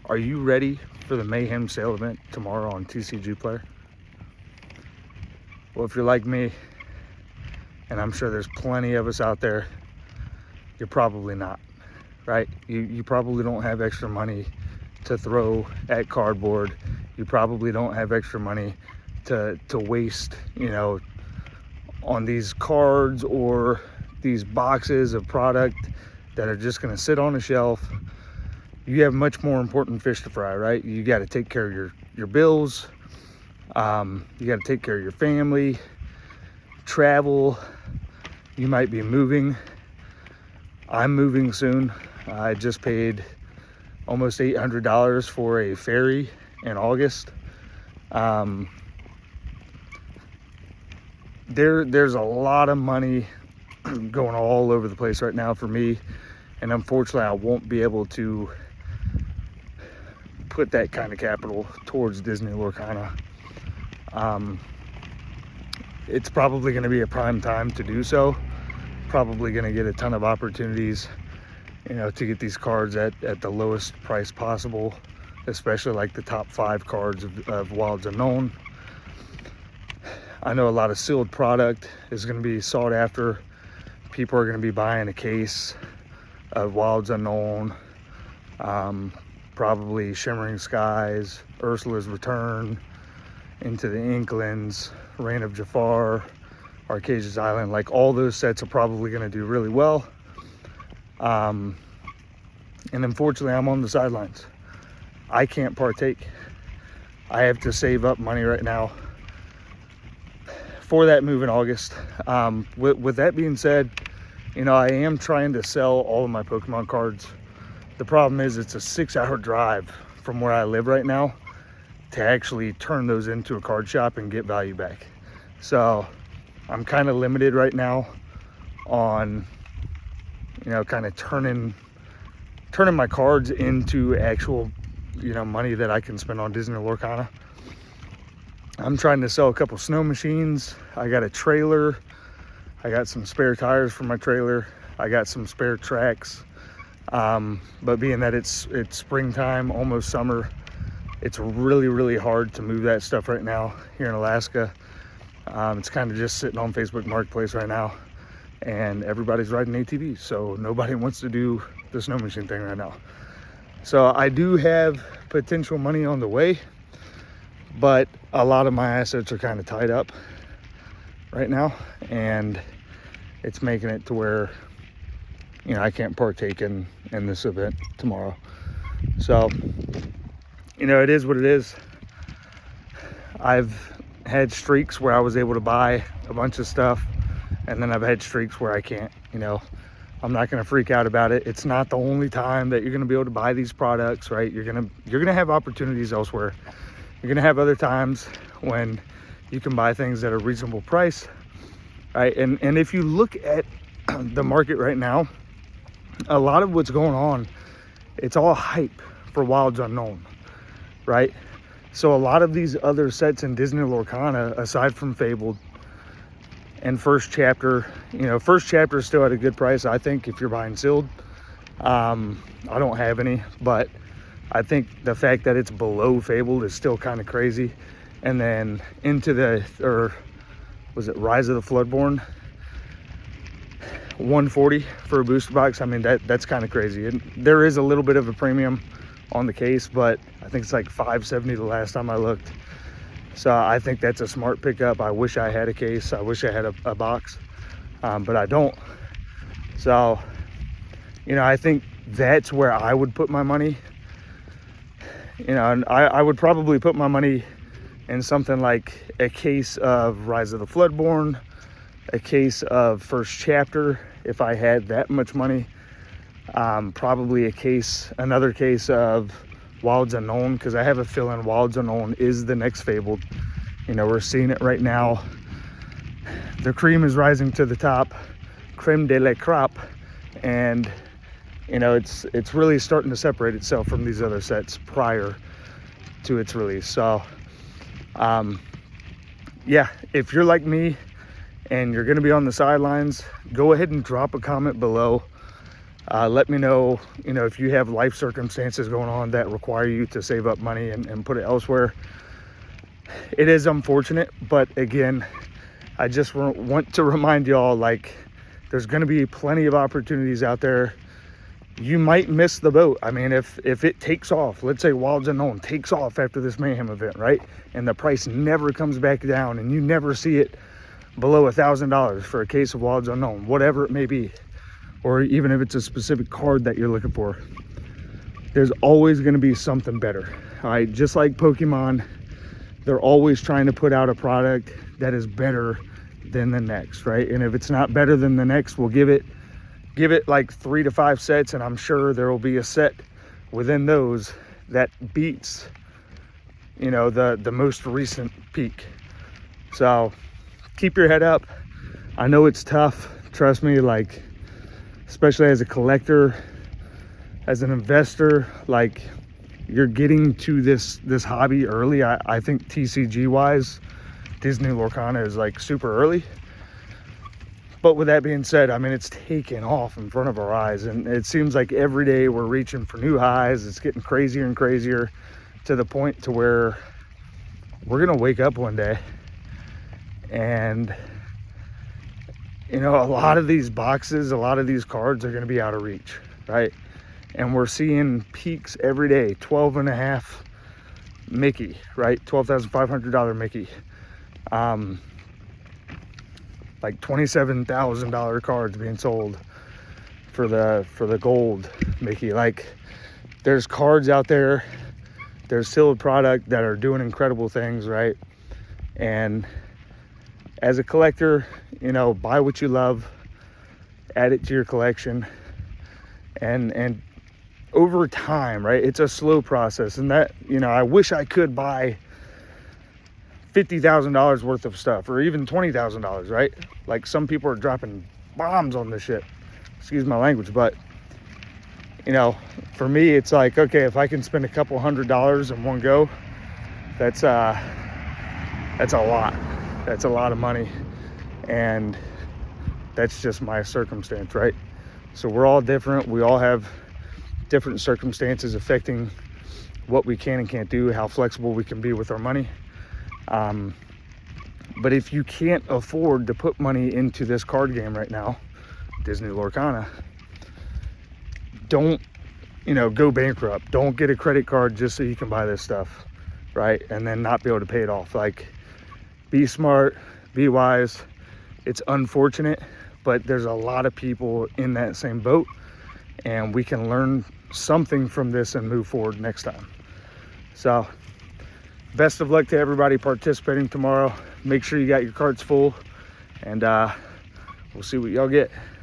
Are you ready for the Mayhem sale event tomorrow on TCG Player? Well, if you're like me, and I'm sure there's plenty of us out there, you're probably not, right? You probably don't have extra money to throw at cardboard. You probably don't have extra money to waste, on these cards or these boxes of product that are just going to sit on a shelf. You have much more important fish to fry, right? You got to take care of your bills. You got to take care of your family, travel. You might be moving. I'm moving soon. I just paid almost $800 for a ferry in August. There's a lot of money going all over the place right now for me, and unfortunately I won't be able to put that kind of capital towards Disney Lorcana. It's probably going to be a prime time to do so. Probably going to get a ton of opportunities, to get these cards at the lowest price possible, especially like the top 5 cards of Wilds Unknown. I know a lot of sealed product is going to be sought after. People are going to be buying a case of Wilds Unknown, probably Shimmering Skies, Ursula's Return, Into the Inklings, Reign of Jafar, Arcasia's Island. Like, all those sets are probably going to do really well. And unfortunately, I'm on the sidelines. I can't partake. I have to save up money right now for that move in August. With that being said, I am trying to sell all of my Pokemon cards. The problem is it's a 6-hour drive from where I live right now to actually turn those into a card shop and get value back. So I'm kind of limited right now on, kind of turning my cards into actual, money that I can spend on Disney Lorcana. I'm trying to sell a couple snow machines. I got a trailer. I got some spare tires for my trailer. I got some spare tracks. But being that it's springtime, almost summer, it's really, really hard to move that stuff right now here in Alaska. It's kind of just sitting on Facebook Marketplace right now, and everybody's riding ATVs, so nobody wants to do the snow machine thing right now. So I do have potential money on the way, but a lot of my assets are kind of tied up right now, and it's making it to where I can't partake in this event tomorrow. So it is what it is. I've had streaks where I was able to buy a bunch of stuff, and then I've had streaks where I can't. I'm not going to freak out about it. It's not the only time that you're going to be able to buy these products, right? You're going to have opportunities elsewhere. You're going to have other times when you can buy things at a reasonable price, right? And if you look at the market right now, a lot of what's going on, it's all hype for Wilds Unknown, right? So a lot of these other sets in Disney Lorcana, aside from Fabled and First Chapter, First Chapter is still at a good price, I think, if you're buying sealed. I don't have any, but I think the fact that it's below Fabled is still kind of crazy. And then was it Rise of the Floodborn? $140 for a booster box. I mean, that's kind of crazy. And there is a little bit of a premium on the case, but I think it's like $570 the last time I looked. So I think that's a smart pickup. I wish I had a case. I wish I had a box, but I don't. So, I think that's where I would put my money. And I would probably put my money in something like a case of Rise of the Floodborn, a case of First Chapter, if I had that much money. Probably another case of Wilds Unknown, because I have a feeling Wilds Unknown is the next Fabled. We're seeing it right now. The cream is rising to the top, creme de la crop, and it's really starting to separate itself from these other sets prior to its release. So yeah, if you're like me and you're going to be on the sidelines, go ahead and drop a comment below. Let me know, if you have life circumstances going on that require you to save up money and put it elsewhere. It is unfortunate, but again, I just want to remind y'all, like, there's going to be plenty of opportunities out there. You might miss the boat. I mean, if it takes off, let's say Wilds Unknown takes off after this Mayhem event, right? And the price never comes back down and you never see it below $1,000 for a case of Wilds Unknown, whatever it may be, or even if it's a specific card that you're looking for, there's always going to be something better. All right, just like Pokemon, they're always trying to put out a product that is better than the next, right? And if it's not better than the next, we'll give it like 3 to 5 sets, and I'm sure there will be a set within those that beats, the most recent peak. So keep your head up. I know it's tough, trust me, like, especially as a collector, as an investor, like, you're getting to this hobby early. I think TCG wise, Disney Lorcana is like super early. But with that being said, I mean, it's taken off in front of our eyes, and it seems like every day we're reaching for new highs. It's getting crazier and crazier to the point to where we're gonna wake up one day and a lot of these boxes, a lot of these cards are gonna be out of reach, right? And we're seeing peaks every day. 12.5 Mickey, right? $12,500 Mickey. Like $27,000 cards being sold for the gold Mickey. Like, there's cards out there, there's sealed product that are doing incredible things, right? And as a collector, buy what you love, add it to your collection, and over time, right? It's a slow process, and that, I wish I could buy $50,000 worth of stuff, or even $20,000, right? Like, some people are dropping bombs on this shit. Excuse my language, but for me, it's like, okay, if I can spend a couple $100s in one go, that's a lot. That's a lot of money, and that's just my circumstance, right? So we're all different. We all have different circumstances affecting what we can and can't do, how flexible we can be with our money. But if you can't afford to put money into this card game right now, Disney Lorcana, don't, go bankrupt. Don't get a credit card just so you can buy this stuff, right? And then not be able to pay it off. Like, be smart, be wise. It's unfortunate, but there's a lot of people in that same boat, and we can learn something from this and move forward next time. So best of luck to everybody participating tomorrow. Make sure you got your cards full, and we'll see what y'all get.